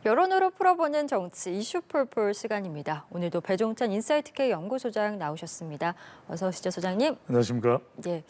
여론으로 풀어보는 정치 이슈 풀풀 시간입니다. 오늘도 배종찬 인사이트K 연구소장 나오셨습니다. 어서 오시죠, 소장님. 안녕하십니까? 예.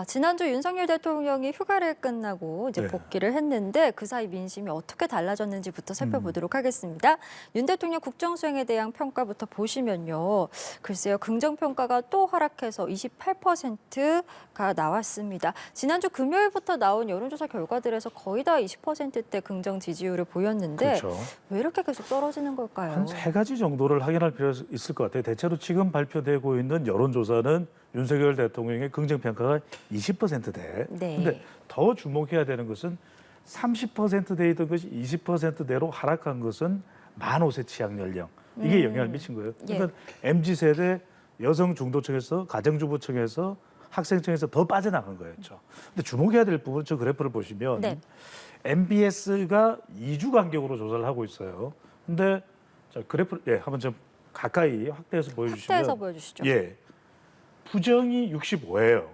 지난주 윤석열 대통령이 휴가를 끝나고 이제 네. 복귀를 했는데 그 사이 민심이 어떻게 달라졌는지부터 살펴보도록 하겠습니다. 윤 대통령 국정수행에 대한 평가부터 보시면요. 글쎄요, 긍정평가가 또 하락해서 28%가 나왔습니다. 지난주 금요일부터 나온 여론조사 결과들에서 거의 다 20%대 긍정 지지율을 보였는데 그렇죠. 왜 이렇게 계속 떨어지는 걸까요? 한 세 가지 정도를 확인할 필요가 있을 것 같아요. 대체로 지금 발표되고 있는 여론조사는 윤석열 대통령의 긍정평가가 20%대. 네. 근데 더 주목해야 되는 것은 30%대에 있던 것이 20%대로 하락한 것은 만 5세 취약 연령. 이게 영향을 미친 거예요. 그러니까 MZ세대 여성 중도층에서 가정주부층에서 학생층에서 더 빠져나간 거였죠. 근데 주목해야 될 부분은 저 그래프를 보시면 네. MBS가 2주 간격으로 조사를 하고 있어요. 근데 자, 그래프 한번 좀 가까이 확대해서 보여주시면 확대해서 보여주시죠. 예. 부정이 65예요.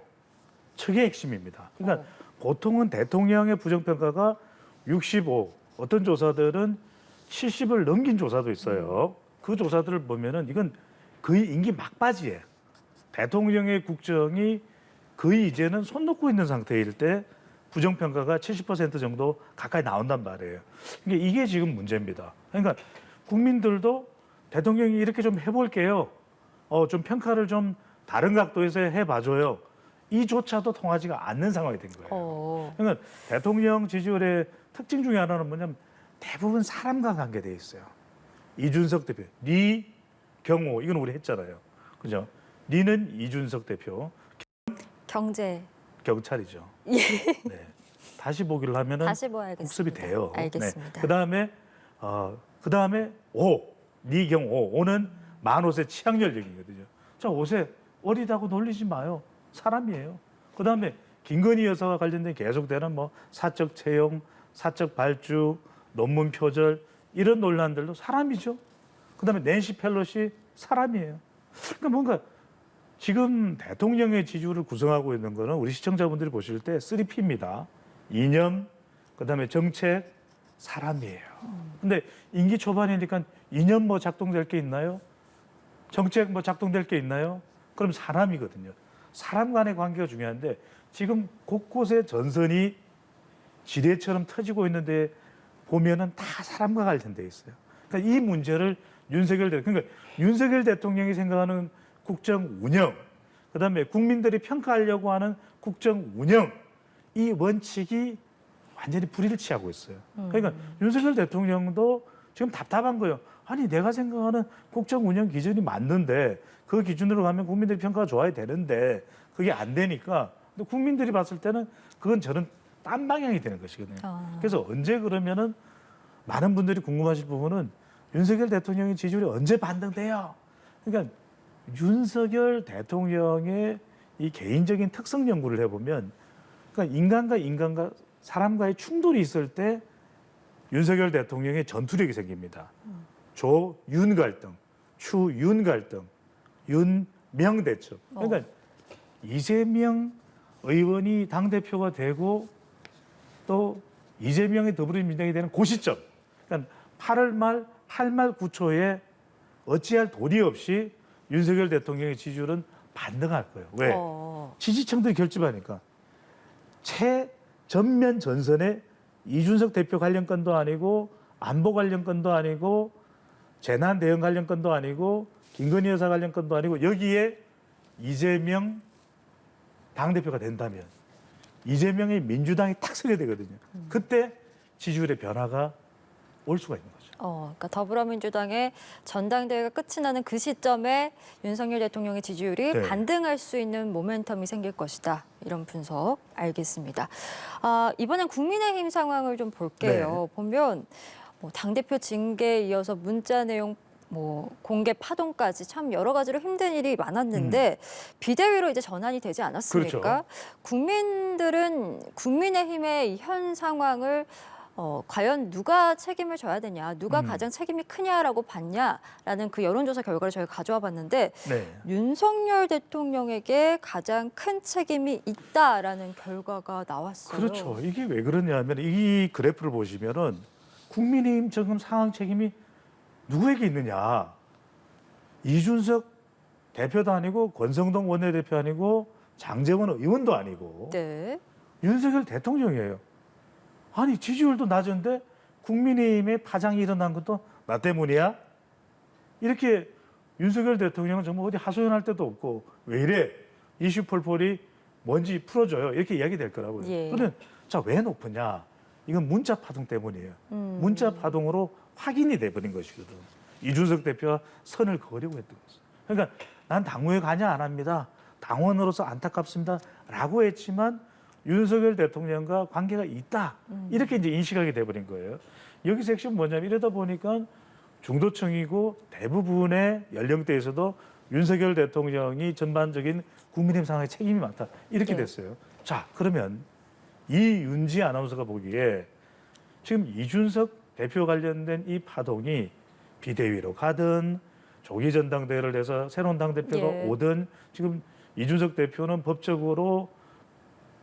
저게 핵심입니다. 그러니까 보통은 대통령의 부정평가가 65, 어떤 조사들은 70을 넘긴 조사도 있어요. 그 조사들을 보면은 이건 거의 임기 막바지예요. 대통령의 국정이 거의 이제는 손 놓고 있는 상태일 때 부정평가가 70% 정도 가까이 나온단 말이에요. 그러니까 이게 지금 문제입니다. 그러니까 국민들도 대통령이 이렇게 좀 해볼게요. 좀 평가를 좀 다른 각도에서 해봐줘요. 이조차도 통하지가 않는 상황이 된 거예요. 그러니까 대통령 지지율의 특징 중에 하나는 뭐냐면 대부분 사람과 관계돼 있어요. 이준석 대표, 리, 경호 이건 우리 했잖아요. 그죠? 리는 이준석 대표, 경찰이죠. 예. 네. 다시 보기를 하면은 다시 봐야겠습니다. 국습이 돼요. 알겠습니다. 네. 그다음에 리경호, 오는 만 5세 취약 연령이거든요. 자, 5세 어리다고 놀리지 마요. 사람이에요. 그다음에 김건희 여사와 관련된 계속되는 뭐 사적 채용, 사적 발주, 논문 표절 이런 논란들도 사람이죠. 그다음에 낸시 펠로시 사람이에요. 그러니까 뭔가 지금 대통령의 지지율을 구성하고 있는 거는 우리 시청자분들이 보실 때 3P입니다. 이념, 그다음에 정책, 사람이에요. 근데 임기 초반이니까 이념 뭐 작동될 게 있나요? 정책 뭐 작동될 게 있나요? 그럼 사람이거든요. 사람 간의 관계가 중요한데 지금 곳곳에 전선이 지뢰처럼 터지고 있는데 보면은 다 사람과 관련돼 있어요. 그러니까 이 문제를 그러니까 윤석열 대통령이 생각하는 국정 운영, 그다음에 국민들이 평가하려고 하는 국정 운영, 이 원칙이 완전히 불일치하고 있어요. 그러니까 윤석열 대통령도 지금 답답한 거예요. 아니 내가 생각하는 국정 운영 기준이 맞는데 그 기준으로 가면 국민들이 평가가 좋아야 되는데 그게 안 되니까 근데 국민들이 봤을 때는 그건 저는 딴 방향이 되는 것이거든요. 그래서 언제 그러면은 많은 분들이 궁금하실 부분은 윤석열 대통령의 지지율이 언제 반등돼요? 그러니까 윤석열 대통령의 이 개인적인 특성 연구를 해보면 그러니까 인간과 사람과의 충돌이 있을 때 윤석열 대통령의 전투력이 생깁니다. 조윤 갈등, 추윤 갈등, 윤명 대첩. 그러니까 이재명 의원이 당대표가 되고 또 이재명의 더불어민주당이 되는 그 시점. 그러니까 8월 말, 8말 9초에 어찌할 도리 없이 윤석열 대통령의 지지율은 반등할 거예요. 왜? 지지층들이 결집하니까. 전면 전선에 이준석 대표 관련 건도 아니고 안보 관련 건도 아니고 재난 대응 관련 건도 아니고 김건희 여사 관련 건도 아니고 여기에 이재명 당대표가 된다면 이재명의 민주당이 탁 서게 되거든요. 그때 지지율의 변화가 올 수가 있는 거죠. 그러니까 더불어민주당의 전당대회가 끝이 나는 그 시점에 윤석열 대통령의 지지율이 반등할 수 있는 모멘텀이 생길 것이다. 이런 분석 알겠습니다. 이번엔 국민의힘 상황을 좀 볼게요. 보면 뭐 당대표 징계에 이어서 문자 내용 공개 파동까지 참 여러 가지로 힘든 일이 많았는데 비대위로 이제 전환이 되지 않았습니까? 그렇죠. 국민들은 국민의힘의 현 상황을 과연 누가 책임을 져야 되냐, 누가 가장 책임이 크냐라고 봤냐라는 그 여론조사 결과를 저희가 가져와 봤는데 윤석열 대통령에게 가장 큰 책임이 있다라는 결과가 나왔어요. 그렇죠. 이게 왜 그러냐면 이 그래프를 보시면은 국민의힘 지금 상황 책임이 누구에게 있느냐? 이준석 대표도 아니고 권성동 원내대표 아니고 장제원 의원도 아니고 네. 윤석열 대통령이에요. 아니 지지율도 낮은데 국민의힘의 파장이 일어난 것도 나 때문이야? 이렇게 윤석열 대통령은 정말 어디 하소연할 데도 없고 왜 이래? 이슈 폴폴이 뭔지 풀어줘요. 이렇게 이야기 될 거라고요. 예. 그런데 자, 왜 높으냐? 이건 문자 파동 때문이에요. 문자 파동으로 확인이 돼버린 것이거든. 이준석 대표가 선을 그으려고 했던 거죠. 그러니까 난 당무에 관여 안 합니다. 당원으로서 안타깝습니다. 라고 했지만 윤석열 대통령과 관계가 있다. 이렇게 이제 인식하게 돼버린 거예요. 여기서 핵심은 뭐냐면 이러다 보니까 중도층이고 대부분의 연령대에서도 윤석열 대통령이 전반적인 국민의힘 상황에 책임이 많다. 이렇게 네. 됐어요. 자, 그러면 이윤지 아나운서가 보기에 지금 이준석 대표 관련된 이 파동이 비대위로 가든 조기 전당대회를 해서 새로운 당대표가 예. 오든 지금 이준석 대표는 법적으로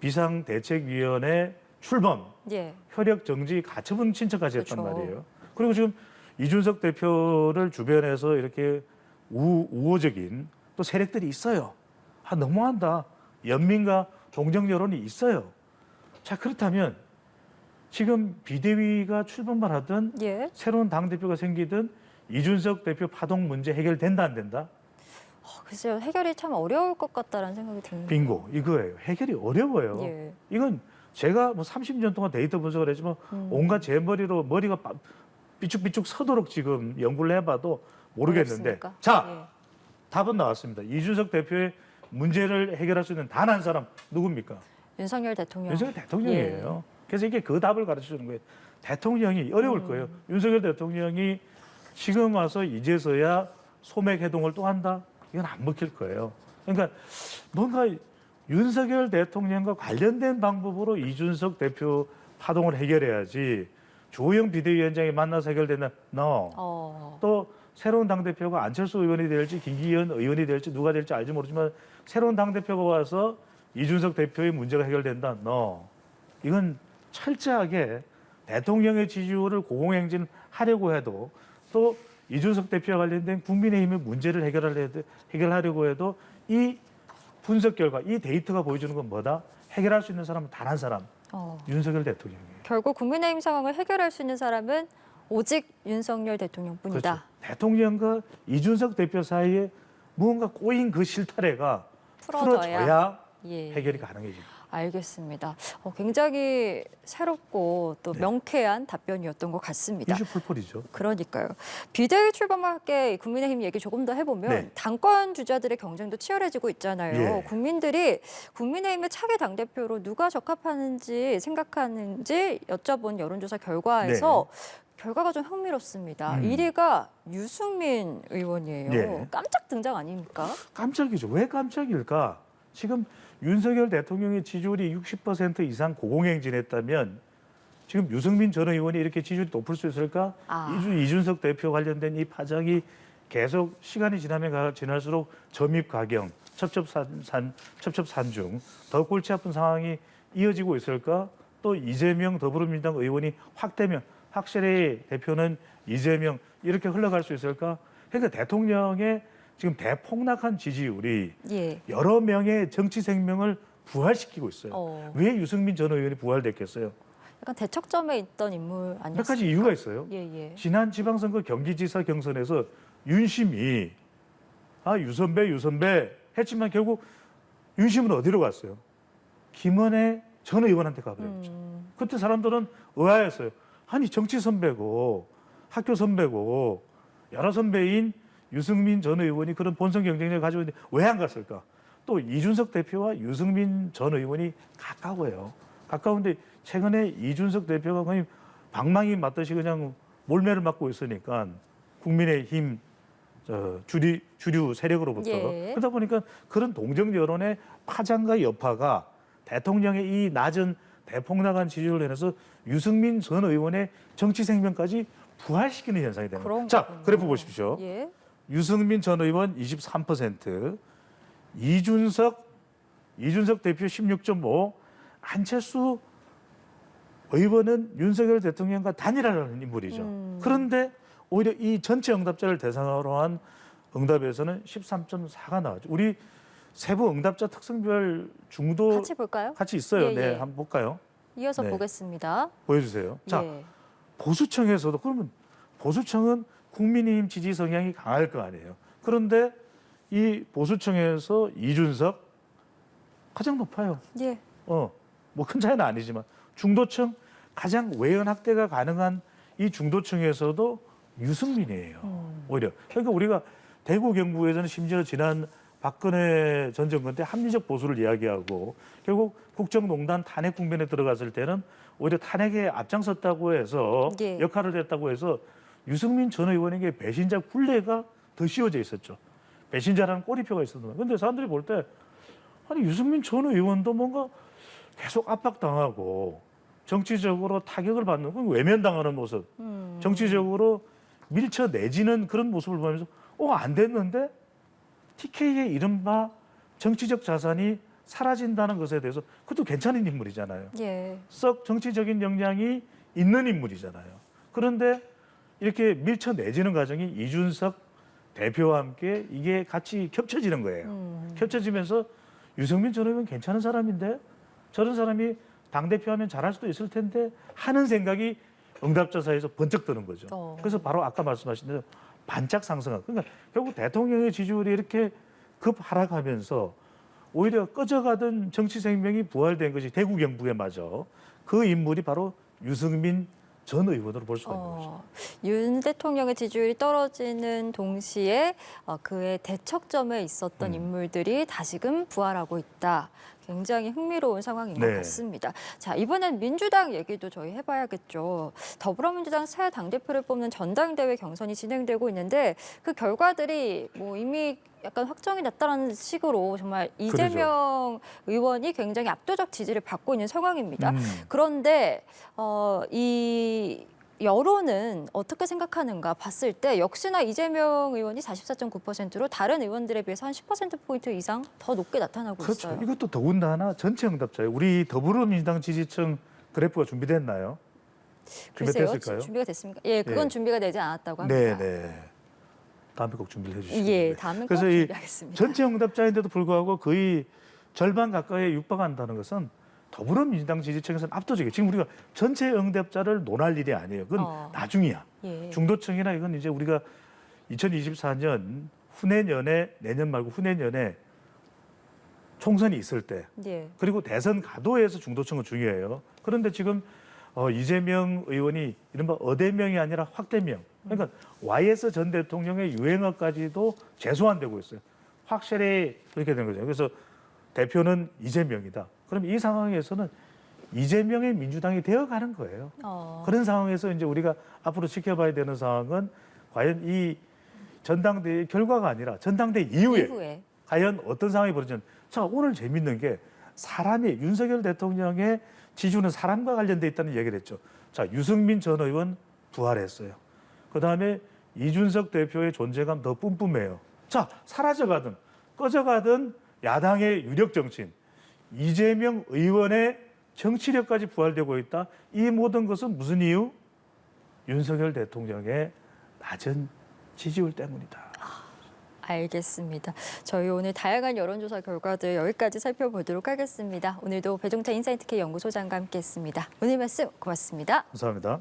비상대책위원회 출범, 예. 효력 정지 가처분 신청까지 했단 그렇죠. 말이에요. 그리고 지금 이준석 대표를 주변에서 이렇게 우호적인 또 세력들이 있어요. 아, 너무한다. 연민과 동정 여론이 있어요. 자, 그렇다면 지금 비대위가 출범만 하든 예. 새로운 당대표가 생기든 이준석 대표 파동 문제 해결된다 안 된다? 글쎄요. 해결이 참 어려울 것 같다라는 생각이 드는데. 빙고 이거예요. 해결이 어려워요. 예. 이건 제가 뭐 30년 동안 데이터 분석을 했지만 온갖 제 머리로 머리가 삐죽삐죽 서도록 지금 연구를 해봐도 모르겠는데 어렵습니까? 자 예. 답은 나왔습니다. 이준석 대표의 문제를 해결할 수 있는 단 한 사람 누굽니까? 윤석열 대통령. 윤석열 대통령이에요. 그래서 이게 그 답을 가르쳐 주는 거예요. 대통령이 어려울 거예요. 윤석열 대통령이 지금 와서 이제서야 소맥 해동을 또 한다? 이건 안 먹힐 거예요. 그러니까 뭔가 윤석열 대통령과 관련된 방법으로 이준석 대표 파동을 해결해야지 조영 비대위원장이 만나서 해결되나? No. 또 새로운 당대표가 안철수 의원이 될지 김기현 의원이 될지 누가 될지 알지 모르지만 새로운 당대표가 와서 이준석 대표의 문제가 해결된다? No. 이건 철저하게 대통령의 지지율을 고공행진하려고 해도 또 이준석 대표와 관련된 국민의힘의 문제를 해결하려고 해도 이 분석 결과, 이 데이터가 보여주는 건 뭐다? 해결할 수 있는 사람은 단 한 사람, 윤석열 대통령이에요. 결국 국민의힘 상황을 해결할 수 있는 사람은 오직 윤석열 대통령뿐이다. 그렇죠. 대통령과 이준석 대표 사이에 무언가 꼬인 그 실타래가 풀어져야 예. 해결이 가능해집니다. 알겠습니다. 굉장히 새롭고 또 네. 명쾌한 답변이었던 것 같습니다. 이슈 폴폴이죠. 그러니까요. 비대위 출범과 함께 국민의힘 얘기 조금 더 해보면 네. 당권 주자들의 경쟁도 치열해지고 있잖아요. 예. 국민들이 국민의힘의 차기 당대표로 누가 적합하는지 생각하는지 여쭤본 여론조사 결과에서 결과가 좀 흥미롭습니다. 1위가 유승민 의원이에요. 예. 깜짝 등장 아닙니까? 깜짝이죠. 왜 깜짝일까? 지금 윤석열 대통령의 지지율이 60% 이상 고공행진했다면 지금 유승민 전 의원이 이렇게 지지율이 높을 수 있을까? 이준석 대표 관련된 이 파장이 계속 시간이 지나면 지날수록 점입 가경, 첩첩산중 더 골치 아픈 상황이 이어지고 있을까? 또 이재명 더불어민주당 의원이 확대면 확실히 대표는 이재명 이렇게 흘러갈 수 있을까? 그러니까 대통령의 지금 대폭락한 지지율이 예. 여러 명의 정치 생명을 부활시키고 있어요. 왜 유승민 전 의원이 부활됐겠어요? 약간 대척점에 있던 인물 아니었습니까? 몇 가지 이유가 있어요. 예. 지난 지방선거 경기지사 경선에서 윤심이 유선배 했지만 결국 윤심은 어디로 갔어요? 김은혜 전 의원한테 가버렸죠. 그때 사람들은 의아했어요. 아니 정치 선배고 학교 선배고 여러 선배인 유승민 전 의원이 그런 본선 경쟁력을 가지고 있는데 왜 안 갔을까? 또 이준석 대표와 유승민 전 의원이 가까워요. 가까운데 최근에 이준석 대표가 거의 방망이 맞듯이 그냥 몰매를 맞고 있으니까 국민의힘 주류 세력으로부터 그러다 보니까 그런 동정 여론의 파장과 여파가 대통령의 이 낮은 대폭락한 지지율로 인해서 유승민 전 의원의 정치 생명까지 부활시키는 현상이 되는 거예요. 자, 그래프 보십시오. 예. 유승민 전 의원 23%, 이준석 대표 16.5, 안철수 의원은 윤석열 대통령과 단일화하는 인물이죠. 그런데 오히려 이 전체 응답자를 대상으로 한 응답에서는 13.4가 나왔죠. 우리 세부 응답자 특성별 중도 같이 볼까요? 같이 있어요. 예, 네, 예. 한번 볼까요? 이어서 네. 보겠습니다. 보여주세요. 자, 예. 보수층에서도 그러면 보수층은 국민의힘 지지 성향이 강할 거 아니에요. 그런데 이 보수층에서 이준석 가장 높아요. 예. 뭐 큰 차이는 아니지만 중도층 가장 외연 확대가 가능한 이 중도층에서도 유승민이에요. 오히려 그러니까 우리가 대구 경북에서는 심지어 지난 박근혜 전 정권 때 합리적 보수를 이야기하고 결국 국정농단 탄핵 국면에 들어갔을 때는 오히려 탄핵에 앞장섰다고 해서 예. 역할을 했다고 해서 유승민 전 의원에게 배신자 굴레가 더 씌워져 있었죠. 배신자라는 꼬리표가 있었던. 근데 사람들이 볼 때 아니 유승민 전 의원도 뭔가 계속 압박당하고 정치적으로 타격을 받는 건 외면당하는 모습, 정치적으로 밀쳐내지는 그런 모습을 보면서 안 됐는데 TK의 이른바 정치적 자산이 사라진다는 것에 대해서 그것도 괜찮은 인물이잖아요. 예. 썩 정치적인 역량이 있는 인물이잖아요. 그런데 이렇게 밀쳐내지는 과정이 이준석 대표와 함께 이게 같이 겹쳐지는 거예요. 겹쳐지면서 유승민 전 의원 괜찮은 사람인데 저런 사람이 당대표 하면 잘할 수도 있을 텐데 하는 생각이 응답자 사이에서 번쩍 드는 거죠. 그래서 바로 아까 말씀하신 대로 반짝 상승한. 그러니까 결국 대통령의 지지율이 이렇게 급 하락하면서 오히려 꺼져가던 정치 생명이 부활된 것이 대구 경북에 맞아. 그 인물이 바로 유승민 전 의원으로 볼 수가 있는 것이죠. 윤 대통령의 지지율이 떨어지는 동시에 그의 대척점에 있었던 인물들이 다시금 부활하고 있다. 굉장히 흥미로운 상황인 것 네. 같습니다. 자, 이번엔 민주당 얘기도 저희 해봐야겠죠. 더불어민주당 새 당대표를 뽑는 전당대회 경선이 진행되고 있는데 그 결과들이 뭐 이미 약간 확정이 났다는 식으로 정말 이재명 의원이 굉장히 압도적 지지를 받고 있는 상황입니다. 그런데 이 여론은 어떻게 생각하는가 봤을 때 역시나 이재명 의원이 44.9%로 다른 의원들에 비해서 한 10%포인트 이상 더 높게 나타나고 그렇죠. 있어요. 이것도 더군다나 전체 응답자예요. 우리 더불어민주당 지지층 그래프가 준비됐나요? 글쎄요, 준비됐을까요? 준비가 됐습니까? 예, 그건 예. 준비가 되지 않았다고 합니다. 네. 다음에 꼭 준비를 해주시죠. 예, 다음에 꼭 그래서 이 준비하겠습니다. 전체 응답자인데도 불구하고 거의 절반 가까이에 육박한다는 것은 더불어민주당 지지층에서는 압도적이에요. 지금 우리가 전체 응답자를 논할 일이 아니에요. 그건 나중이야. 예. 중도층이나 이건 이제 우리가 2024년 후내년에 내년 말고 후내년에 총선이 있을 때 예. 그리고 대선 가도에서 중도층은 중요해요. 그런데 지금 이재명 의원이 이른바 어대명이 아니라 확대명. 그러니까 YS 전 대통령의 유행어까지도 재소환되고 있어요. 확실히 그렇게 된 거죠. 그래서 대표는 이재명이다. 그럼 이 상황에서는 이재명의 민주당이 되어가는 거예요. 그런 상황에서 이제 우리가 앞으로 지켜봐야 되는 상황은 과연 이 전당대회 결과가 아니라 전당대회 이후에 과연 어떤 상황이 벌어지는. 자, 오늘 재밌는 게 사람이 윤석열 대통령의 지지율은 사람과 관련돼 있다는 얘기를 했죠. 자, 유승민 전 의원 부활했어요. 그다음에 이준석 대표의 존재감 더 뿜뿜해요. 자, 사라져가든 꺼져가든 야당의 유력 정치인 이재명 의원의 정치력까지 부활되고 있다. 이 모든 것은 무슨 이유? 윤석열 대통령의 낮은 지지율 때문이다. 알겠습니다. 저희 오늘 다양한 여론조사 결과들 여기까지 살펴보도록 하겠습니다. 오늘도 배종찬 인사이트K 연구소장과 함께했습니다. 오늘 말씀 고맙습니다. 감사합니다.